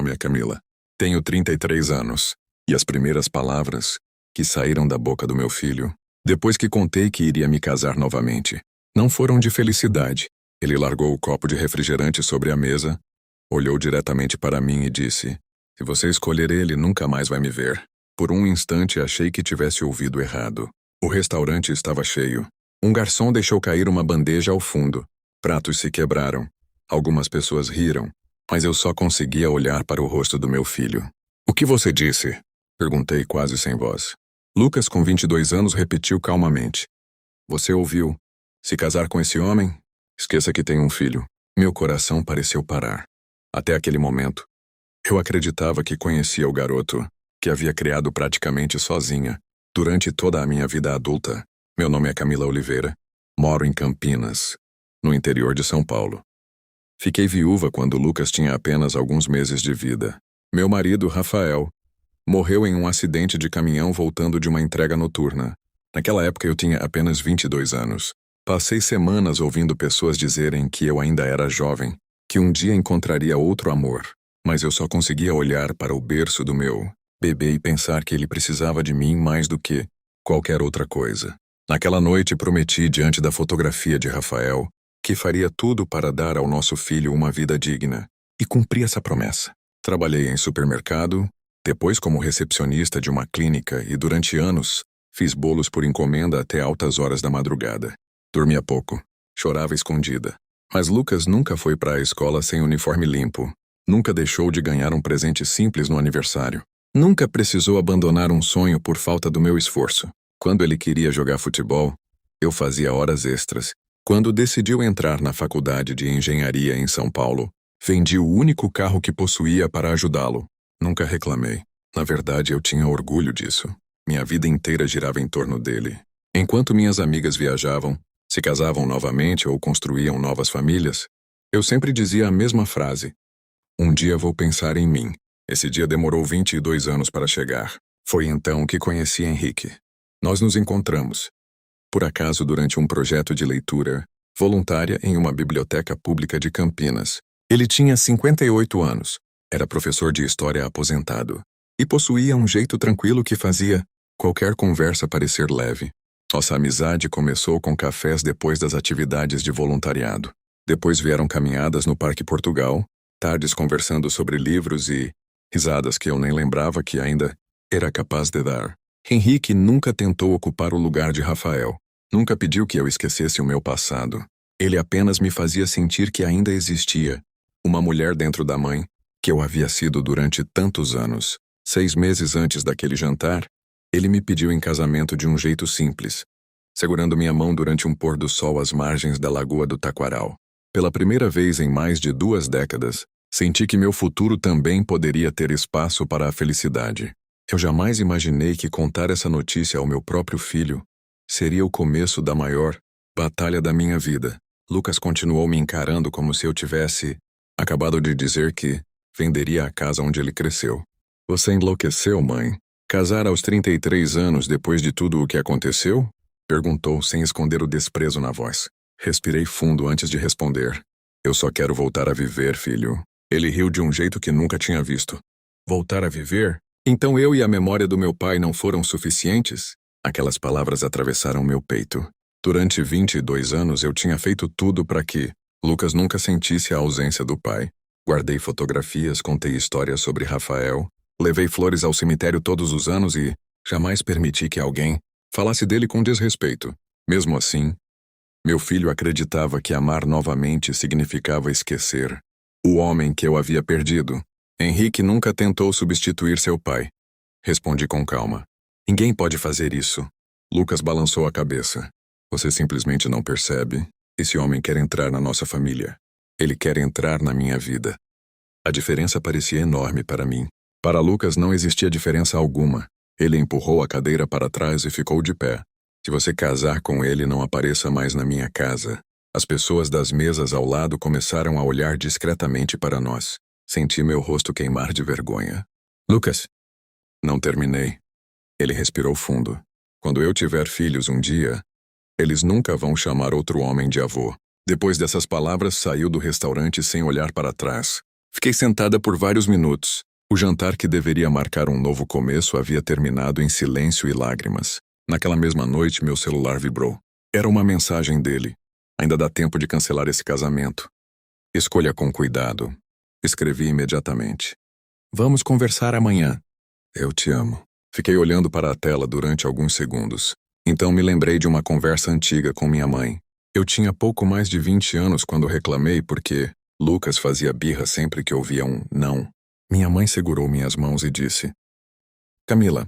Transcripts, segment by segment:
nome é Camila. Tenho 33 anos. E as primeiras palavras que saíram da boca do meu filho, depois que contei que iria me casar novamente, não foram de felicidade. Ele largou o copo de refrigerante sobre a mesa, olhou diretamente para mim e disse: "Se você escolher ele, nunca mais vai me ver." Por um instante achei que tivesse ouvido errado. O restaurante estava cheio. Um garçom deixou cair uma bandeja ao fundo. Pratos se quebraram. Algumas pessoas riram, mas eu só conseguia olhar para o rosto do meu filho. "O que você disse?" perguntei quase sem voz. Lucas, com 22 anos, repetiu calmamente: "Você ouviu. Se casar com esse homem, esqueça que tem um filho." Meu coração pareceu parar. Até aquele momento, eu acreditava que conhecia o garoto, que havia criado praticamente sozinha, durante toda a minha vida adulta. Meu nome é Camila Oliveira. Moro em Campinas, no interior de São Paulo. Fiquei viúva quando Lucas tinha apenas alguns meses de vida. Meu marido, Rafael, morreu em um acidente de caminhão voltando de uma entrega noturna. Naquela época eu tinha apenas 22 anos. Passei semanas ouvindo pessoas dizerem que eu ainda era jovem, que um dia encontraria outro amor, mas eu só conseguia olhar para o berço do meu bebê e pensar que ele precisava de mim mais do que qualquer outra coisa. Naquela noite prometi diante da fotografia de Rafael que faria tudo para dar ao nosso filho uma vida digna, e cumpri essa promessa. Trabalhei em supermercado, depois como recepcionista de uma clínica e durante anos fiz bolos por encomenda até altas horas da madrugada. Dormia pouco, chorava escondida. Mas Lucas nunca foi para a escola sem uniforme limpo, nunca deixou de ganhar um presente simples no aniversário. Nunca precisou abandonar um sonho por falta do meu esforço. Quando ele queria jogar futebol, eu fazia horas extras. Quando decidiu entrar na faculdade de engenharia em São Paulo, vendi o único carro que possuía para ajudá-lo. Nunca reclamei. Na verdade, eu tinha orgulho disso. Minha vida inteira girava em torno dele. Enquanto minhas amigas viajavam, se casavam novamente ou construíam novas famílias, eu sempre dizia a mesma frase: "Um dia vou pensar em mim." Esse dia demorou 22 anos para chegar. Foi então que conheci Henrique. Nós nos encontramos, por acaso, durante um projeto de leitura voluntária em uma biblioteca pública de Campinas. Ele tinha 58 anos, era professor de história aposentado e possuía um jeito tranquilo que fazia qualquer conversa parecer leve. Nossa amizade começou com cafés depois das atividades de voluntariado. Depois vieram caminhadas no Parque Portugal, tardes conversando sobre livros e risadas que eu nem lembrava que ainda era capaz de dar. Henrique nunca tentou ocupar o lugar de Rafael. Nunca pediu que eu esquecesse o meu passado. Ele apenas me fazia sentir que ainda existia uma mulher dentro da mãe que eu havia sido durante tantos anos. 6 meses antes daquele jantar, ele me pediu em casamento de um jeito simples, segurando minha mão durante um pôr do sol às margens da Lagoa do Taquaral. Pela primeira vez em mais de 2 décadas, senti que meu futuro também poderia ter espaço para a felicidade. Eu jamais imaginei que contar essa notícia ao meu próprio filho seria o começo da maior batalha da minha vida. Lucas continuou me encarando como se eu tivesse acabado de dizer que venderia a casa onde ele cresceu. "Você enlouqueceu, mãe? Casar aos 33 anos depois de tudo o que aconteceu?" perguntou sem esconder o desprezo na voz. Respirei fundo antes de responder. "Eu só quero voltar a viver, filho." Ele riu de um jeito que nunca tinha visto. "Voltar a viver? Então eu e a memória do meu pai não foram suficientes?" Aquelas palavras atravessaram meu peito. Durante 22 anos eu tinha feito tudo para que Lucas nunca sentisse a ausência do pai. Guardei fotografias, contei histórias sobre Rafael, levei flores ao cemitério todos os anos e jamais permiti que alguém falasse dele com desrespeito. Mesmo assim, meu filho acreditava que amar novamente significava esquecer o homem que eu havia perdido. "Henrique nunca tentou substituir seu pai." Respondi com calma. "Ninguém pode fazer isso." Lucas balançou a cabeça. "Você simplesmente não percebe. Esse homem quer entrar na nossa família. Ele quer entrar na minha vida." A diferença parecia enorme para mim. Para Lucas não existia diferença alguma. Ele empurrou a cadeira para trás e ficou de pé. "Se você casar com ele, não apareça mais na minha casa." As pessoas das mesas ao lado começaram a olhar discretamente para nós. Senti meu rosto queimar de vergonha. "Lucas." Não terminei. Ele respirou fundo. "Quando eu tiver filhos um dia, eles nunca vão chamar outro homem de avô." Depois dessas palavras, saiu do restaurante sem olhar para trás. Fiquei sentada por vários minutos. O jantar que deveria marcar um novo começo havia terminado em silêncio e lágrimas. Naquela mesma noite, meu celular vibrou. Era uma mensagem dele. Ainda dá tempo de cancelar esse casamento. Escolha com cuidado. Escrevi imediatamente. Vamos conversar amanhã. Eu te amo. Fiquei olhando para a tela durante alguns segundos. Então me lembrei de uma conversa antiga com minha mãe. Eu tinha pouco mais de 20 anos quando reclamei porque Lucas fazia birra sempre que ouvia um não. Minha mãe segurou minhas mãos e disse: Camila,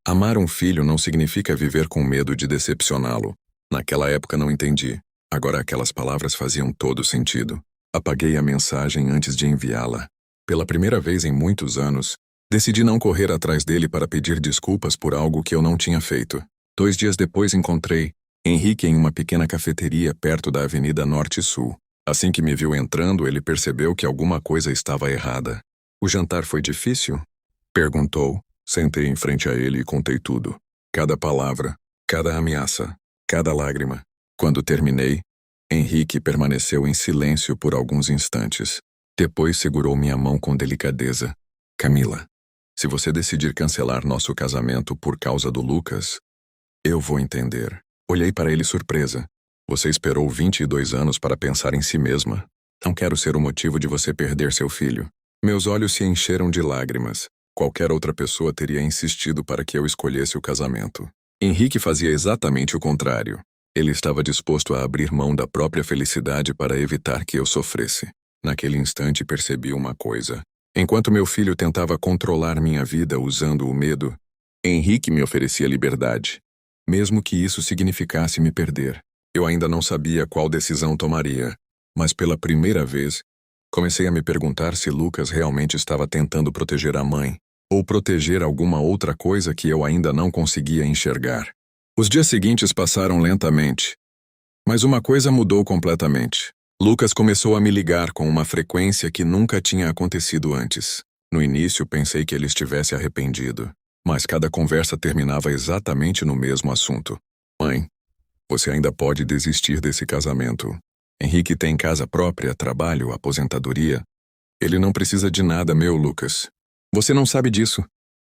amar um filho não significa viver com medo de decepcioná-lo. Naquela época não entendi. Agora aquelas palavras faziam todo sentido. Apaguei a mensagem antes de enviá-la. Pela primeira vez em muitos anos, decidi não correr atrás dele para pedir desculpas por algo que eu não tinha feito. 2 dias depois encontrei Henrique em uma pequena cafeteria perto da Avenida Norte e Sul. Assim que me viu entrando, ele percebeu que alguma coisa estava errada. O jantar foi difícil? Perguntou. Sentei em frente a ele e contei tudo. Cada palavra, cada ameaça, cada lágrima. Quando terminei, Henrique permaneceu em silêncio por alguns instantes. Depois segurou minha mão com delicadeza. Camila, se você decidir cancelar nosso casamento por causa do Lucas, eu vou entender. Olhei para ele surpresa. Você esperou 22 anos para pensar em si mesma. Não quero ser o motivo de você perder seu filho. Meus olhos se encheram de lágrimas. Qualquer outra pessoa teria insistido para que eu escolhesse o casamento. Henrique fazia exatamente o contrário. Ele estava disposto a abrir mão da própria felicidade para evitar que eu sofresse. Naquele instante percebi uma coisa. Enquanto meu filho tentava controlar minha vida usando o medo, Henrique me oferecia liberdade. Mesmo que isso significasse me perder. Eu ainda não sabia qual decisão tomaria, mas pela primeira vez, comecei a me perguntar se Lucas realmente estava tentando proteger a mãe, ou proteger alguma outra coisa que eu ainda não conseguia enxergar. Os dias seguintes passaram lentamente, mas uma coisa mudou completamente. Lucas começou a me ligar com uma frequência que nunca tinha acontecido antes. No início pensei que ele estivesse arrependido, mas cada conversa terminava exatamente no mesmo assunto. Mãe, você ainda pode desistir desse casamento. Henrique tem casa própria, trabalho, aposentadoria. Ele não precisa de nada, meu Lucas. Você não sabe disso.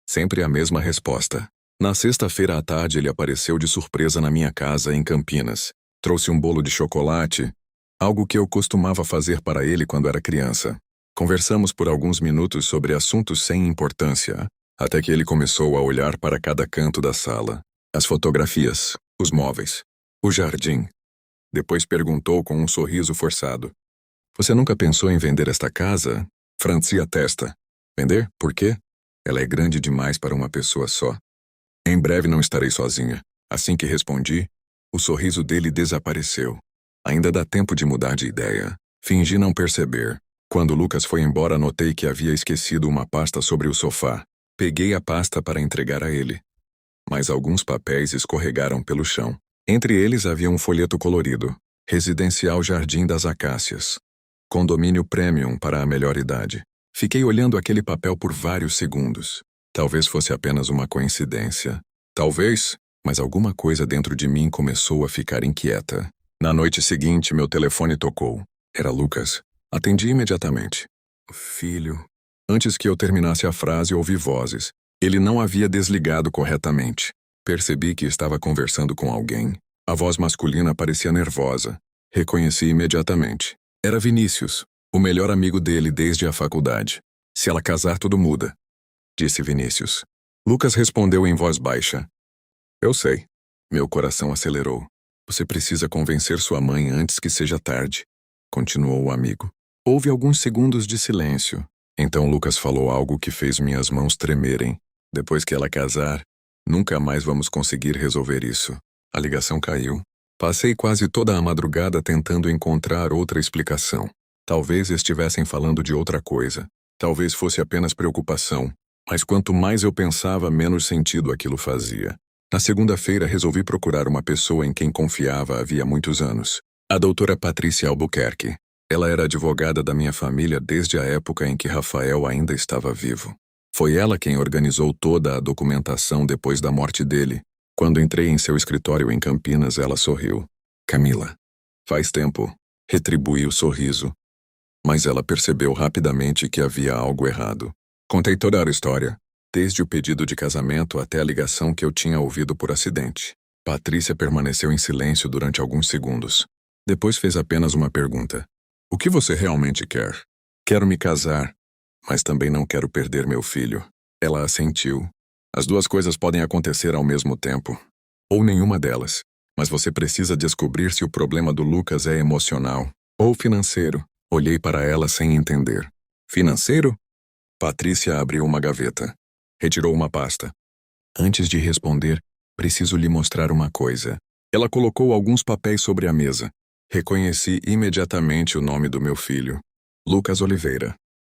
Sempre a mesma resposta. Na sexta-feira à tarde ele apareceu de surpresa na minha casa em Campinas. Trouxe um bolo de chocolate, algo que eu costumava fazer para ele quando era criança. Conversamos por alguns minutos sobre assuntos sem importância, até que ele começou a olhar para cada canto da sala. As fotografias, os móveis, o jardim. Depois perguntou com um sorriso forçado. Você nunca pensou em vender esta casa? Franzi a testa. Vender? Por quê? Ela é grande demais para uma pessoa só. Em breve não estarei sozinha. Assim que respondi, o sorriso dele desapareceu. Ainda dá tempo de mudar de ideia. Fingi não perceber. Quando Lucas foi embora, notei que havia esquecido uma pasta sobre o sofá. Peguei a pasta para entregar a ele. Mas alguns papéis escorregaram pelo chão. Entre eles havia um folheto colorido. Residencial Jardim das Acácias. Condomínio Premium para a melhor idade. Fiquei olhando aquele papel por vários segundos. Talvez fosse apenas uma coincidência. Talvez, mas alguma coisa dentro de mim começou a ficar inquieta. Na noite seguinte, meu telefone tocou. Era Lucas. Atendi imediatamente. Filho. Antes que eu terminasse a frase, ouvi vozes. Ele não havia desligado corretamente. Percebi que estava conversando com alguém. A voz masculina parecia nervosa. Reconheci imediatamente. Era Vinícius, o melhor amigo dele desde a faculdade. Se ela casar, tudo muda, disse Vinícius. Lucas respondeu em voz baixa. Eu sei. Meu coração acelerou. Você precisa convencer sua mãe antes que seja tarde, continuou o amigo. Houve alguns segundos de silêncio. Então Lucas falou algo que fez minhas mãos tremerem. Depois que ela casar, nunca mais vamos conseguir resolver isso. A ligação caiu. Passei quase toda a madrugada tentando encontrar outra explicação. Talvez estivessem falando de outra coisa. Talvez fosse apenas preocupação. Mas quanto mais eu pensava, menos sentido aquilo fazia. Na segunda-feira resolvi procurar uma pessoa em quem confiava havia muitos anos. A doutora Patrícia Albuquerque. Ela era advogada da minha família desde a época em que Rafael ainda estava vivo. Foi ela quem organizou toda a documentação depois da morte dele. Quando entrei em seu escritório em Campinas, ela sorriu. Camila. Faz tempo. Retribuí o sorriso. mas ela percebeu rapidamente que havia algo errado. Contei toda a história, desde o pedido de casamento até a ligação que eu tinha ouvido por acidente. Patrícia permaneceu em silêncio durante alguns segundos. Depois fez apenas uma pergunta. O que você realmente quer? Quero me casar, mas também não quero perder meu filho. Ela assentiu. As duas coisas podem acontecer ao mesmo tempo. Ou nenhuma delas. Mas você precisa descobrir se o problema do Lucas é emocional ou financeiro. Olhei para ela sem entender. Financeiro? Patrícia abriu uma gaveta. Retirou uma pasta. Antes de responder, preciso lhe mostrar uma coisa. Ela colocou alguns papéis sobre a mesa. Reconheci imediatamente o nome do meu filho. Lucas Oliveira.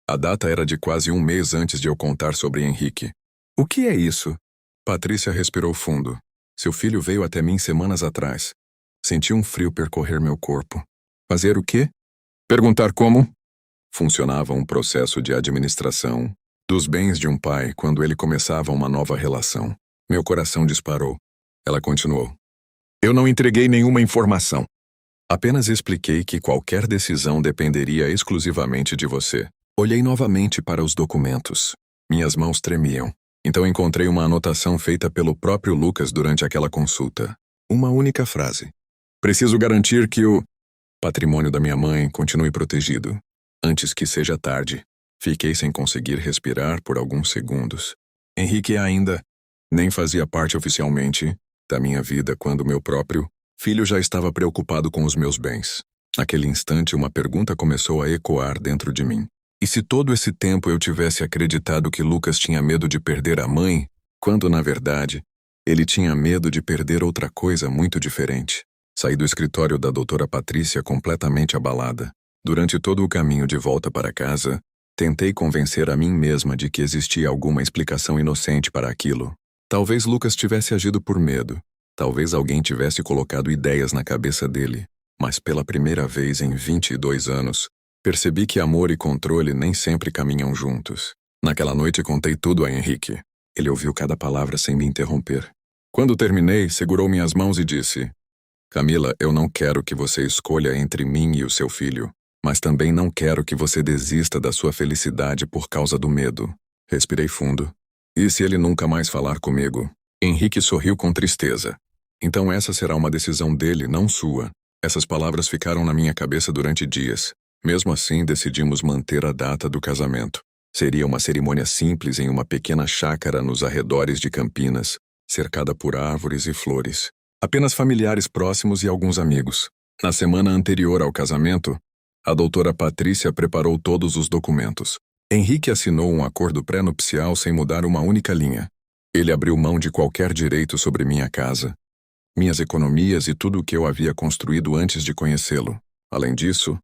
A data era de quase um mês antes de eu contar sobre Henrique. O que é isso? Patrícia respirou fundo. Seu filho veio até mim semanas atrás. Senti um frio percorrer meu corpo. Fazer o quê? Perguntar como funcionava um processo de administração dos bens de um pai quando ele começava uma nova relação. Meu coração disparou. Ela continuou. Eu não entreguei nenhuma informação. Apenas expliquei que qualquer decisão dependeria exclusivamente de você. Olhei novamente para os documentos. Minhas mãos tremiam. Então encontrei uma anotação feita pelo próprio Lucas durante aquela consulta. Uma única frase. Preciso garantir que o patrimônio da minha mãe continue protegido. Antes que seja tarde. Fiquei sem conseguir respirar por alguns segundos. Henrique ainda nem fazia parte oficialmente da minha vida quando meu próprio filho já estava preocupado com os meus bens. Naquele instante, uma pergunta começou a ecoar dentro de mim. E se todo esse tempo eu tivesse acreditado que Lucas tinha medo de perder a mãe, quando, na verdade, ele tinha medo de perder outra coisa muito diferente? Saí do escritório da doutora Patrícia completamente abalada. Durante todo o caminho de volta para casa, tentei convencer a mim mesma de que existia alguma explicação inocente para aquilo. Talvez Lucas tivesse agido por medo. Talvez alguém tivesse colocado ideias na cabeça dele. Mas pela primeira vez em 22 anos, percebi que amor e controle nem sempre caminham juntos. Naquela noite contei tudo a Henrique. Ele ouviu cada palavra sem me interromper. Quando terminei, segurou minhas mãos e disse: Camila, eu não quero que você escolha entre mim e o seu filho, mas também não quero que você desista da sua felicidade por causa do medo. Respirei fundo. E se ele nunca mais falar comigo? Henrique sorriu com tristeza. Então essa será uma decisão dele, não sua. Essas palavras ficaram na minha cabeça durante dias. Mesmo assim, decidimos manter a data do casamento. Seria uma cerimônia simples em uma pequena chácara nos arredores de Campinas, cercada por árvores e flores. Apenas familiares próximos e alguns amigos. Na semana anterior ao casamento, a doutora Patrícia preparou todos os documentos. Henrique assinou um acordo pré-nupcial sem mudar uma única linha. Ele abriu mão de qualquer direito sobre minha casa, minhas economias e tudo o que eu havia construído antes de conhecê-lo. Além disso,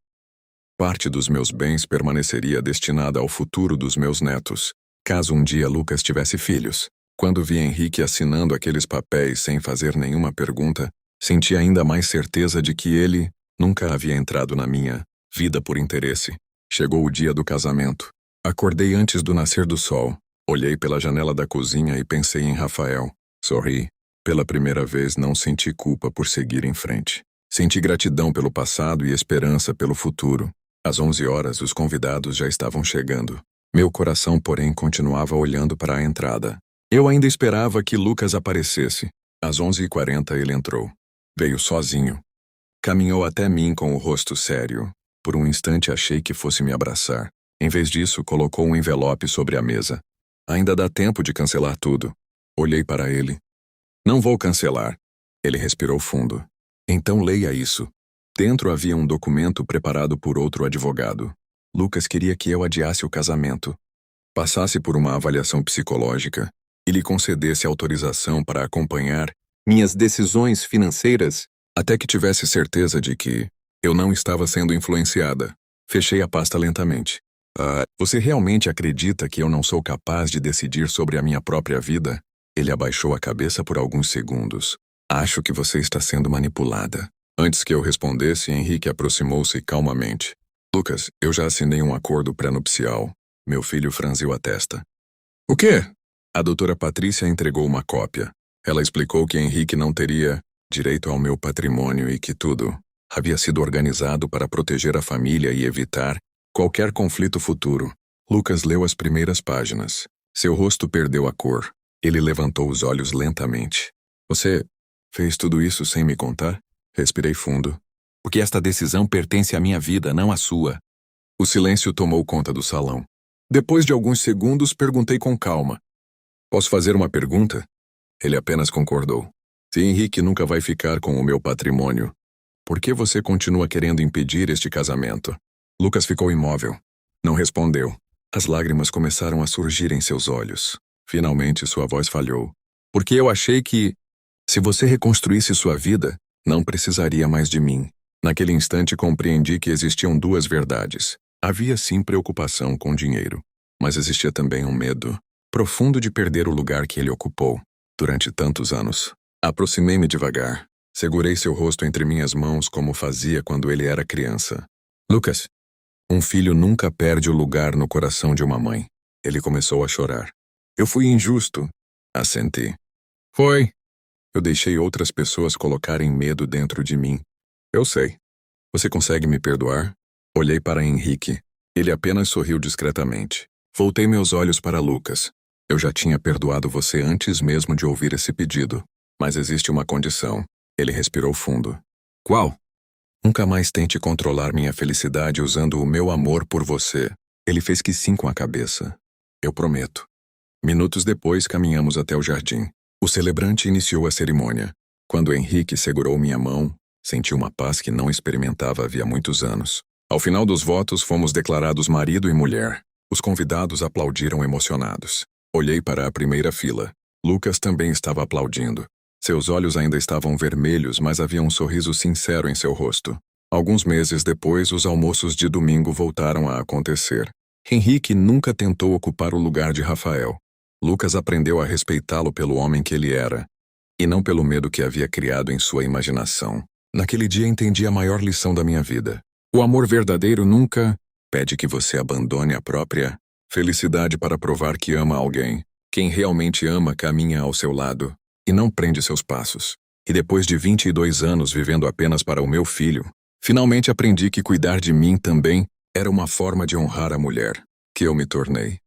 parte dos meus bens permaneceria destinada ao futuro dos meus netos, caso um dia Lucas tivesse filhos. Quando vi Henrique assinando aqueles papéis sem fazer nenhuma pergunta, senti ainda mais certeza de que ele nunca havia entrado na minha vida por interesse. Chegou o dia do casamento. Acordei antes do nascer do sol. Olhei pela janela da cozinha e pensei em Rafael. Sorri. Pela primeira vez não senti culpa por seguir em frente. Senti gratidão pelo passado e esperança pelo futuro. Às 11 horas, os convidados já estavam chegando. Meu coração, porém, continuava olhando para a entrada. Eu ainda esperava que Lucas aparecesse. Às 11h40 ele entrou. Veio sozinho. Caminhou até mim com o rosto sério. Por um instante achei que fosse me abraçar. Em vez disso, colocou um envelope sobre a mesa. Ainda dá tempo de cancelar tudo. Olhei para ele. Não vou cancelar. Ele respirou fundo. Então leia isso. Dentro havia um documento preparado por outro advogado. Lucas queria que eu adiasse o casamento, passasse por uma avaliação psicológica e lhe concedesse autorização para acompanhar minhas decisões financeiras até que tivesse certeza de que eu não estava sendo influenciada. Fechei a pasta lentamente. Você realmente acredita que eu não sou capaz de decidir sobre a minha própria vida? Ele abaixou a cabeça por alguns segundos. Acho que você está sendo manipulada. Antes que eu respondesse, Henrique aproximou-se calmamente. Lucas, eu já assinei um acordo pré-nupcial. Meu filho franziu a testa. O quê? A doutora Patrícia entregou uma cópia. Ela explicou que Henrique não teria direito ao meu patrimônio e que tudo havia sido organizado para proteger a família e evitar Qualquer conflito futuro. Lucas leu as primeiras páginas. Seu rosto perdeu a cor. Ele levantou os olhos lentamente. Você fez tudo isso sem me contar? Respirei fundo. Porque esta decisão pertence à minha vida, não à sua. O silêncio tomou conta do salão. Depois de alguns segundos, perguntei com calma. Posso fazer uma pergunta? Ele apenas concordou. Se Henrique nunca vai ficar com o meu patrimônio, por que você continua querendo impedir este casamento? Lucas ficou imóvel. Não respondeu. As lágrimas começaram a surgir em seus olhos. Finalmente sua voz falhou. Porque eu achei que, se você reconstruísse sua vida, não precisaria mais de mim. Naquele instante compreendi que existiam duas verdades. Havia sim preocupação com dinheiro, mas existia também um medo profundo de perder o lugar que ele ocupou durante tantos anos. Aproximei-me devagar. Segurei seu rosto entre minhas mãos como fazia quando ele era criança. Lucas, um filho nunca perde o lugar no coração de uma mãe. Ele começou a chorar. Eu fui injusto. Assenti. Foi. Eu deixei outras pessoas colocarem medo dentro de mim. Eu sei. Você consegue me perdoar? Olhei para Henrique. Ele apenas sorriu discretamente. Voltei meus olhos para Lucas. Eu já tinha perdoado você antes mesmo de ouvir esse pedido. Mas existe uma condição. Ele respirou fundo. Qual? Nunca mais tente controlar minha felicidade usando o meu amor por você. Ele fez que sim com a cabeça. Eu prometo. Minutos depois, caminhamos até o jardim. O celebrante iniciou a cerimônia. Quando Henrique segurou minha mão, senti uma paz que não experimentava havia muitos anos. Ao final dos votos, fomos declarados marido e mulher. Os convidados aplaudiram emocionados. Olhei para a primeira fila. Lucas também estava aplaudindo. Seus olhos ainda estavam vermelhos, mas havia um sorriso sincero em seu rosto. Alguns meses depois, os almoços de domingo voltaram a acontecer. Henrique nunca tentou ocupar o lugar de Rafael. Lucas aprendeu a respeitá-lo pelo homem que ele era, e não pelo medo que havia criado em sua imaginação. Naquele dia entendi a maior lição da minha vida. O amor verdadeiro nunca pede que você abandone a própria felicidade para provar que ama alguém. Quem realmente ama caminha ao seu lado e não prende seus passos. E depois de 22 anos vivendo apenas para o meu filho, finalmente aprendi que cuidar de mim também era uma forma de honrar a mulher que eu me tornei.